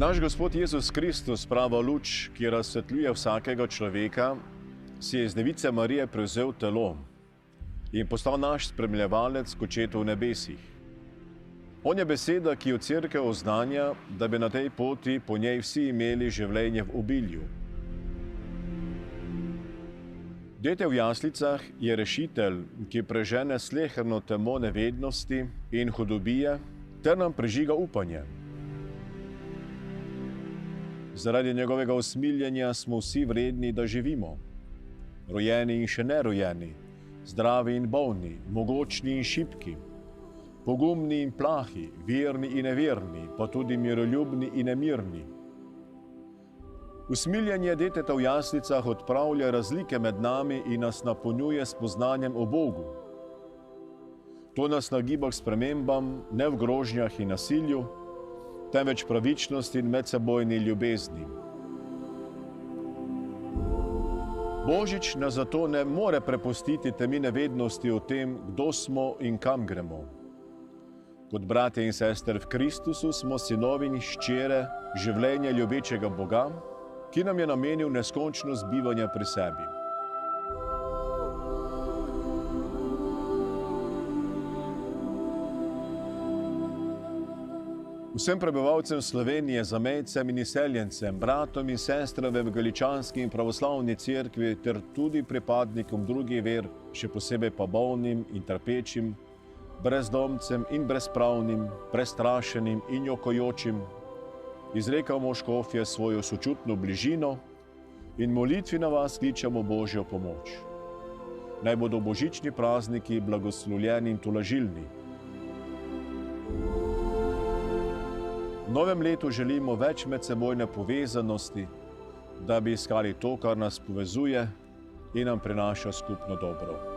Naš Gospod Jezus Kristus, prava luč, ki razsvetljuje vsakega človeka, si je iz device Marije prevzel telo in postal naš spremljevalec k očetu v nebesih. On je beseda, ki jo cerkev oznanja, da bi na tej poti po njej vsi imeli življenje v obilju. Dete v jaslicah je rešitelj, ki prežene sleherno temo nevednosti in hudobije ter nam prižiga upanje. Zaradi njegovega usmiljenja smo vsi vredni, da živimo. Rojeni in še nerojeni, zdravi in bolni, mogočni in šibki, pogumni in plahi, verni in neverni, pa tudi miroljubni in nemirni. Usmiljenje deteta v jaslicah odpravlja razlike med nami in nas napolnjuje s poznanjem o Bogu. To nas nagiba k spremembam, ne v grožnjah in nasilju, temveč pravičnosti in medsebojni ljubezni. Božič nas zato ne more prepustiti temi nevednosti o tem, kdo smo in kam gremo. Kot bratje in sestre v Kristusu smo sinovi in hčere življenja ljubečega Boga, ki nam je namenil neskončnost bivanja pri sebi. Vsem prebivalcem Slovenije, zamejcem in izseljencem, bratom in sestram v Galičanski in pravoslavni cerkvi ter tudi pripadnikom drugih ver, še posebej pa bolnim in trpečim, brezdomcem in brezpravnim, prestrašenim in jokajočim, izrekamo škofje svojo sočutno bližino in molitvi na vas kličemo Božjo pomoč. Naj bodo božični prazniki blagoslovljeni in tolažilni. V novem letu želimo več medsebojne povezanosti, da bi iskali to, kar nas povezuje in nam prinaša skupno dobro.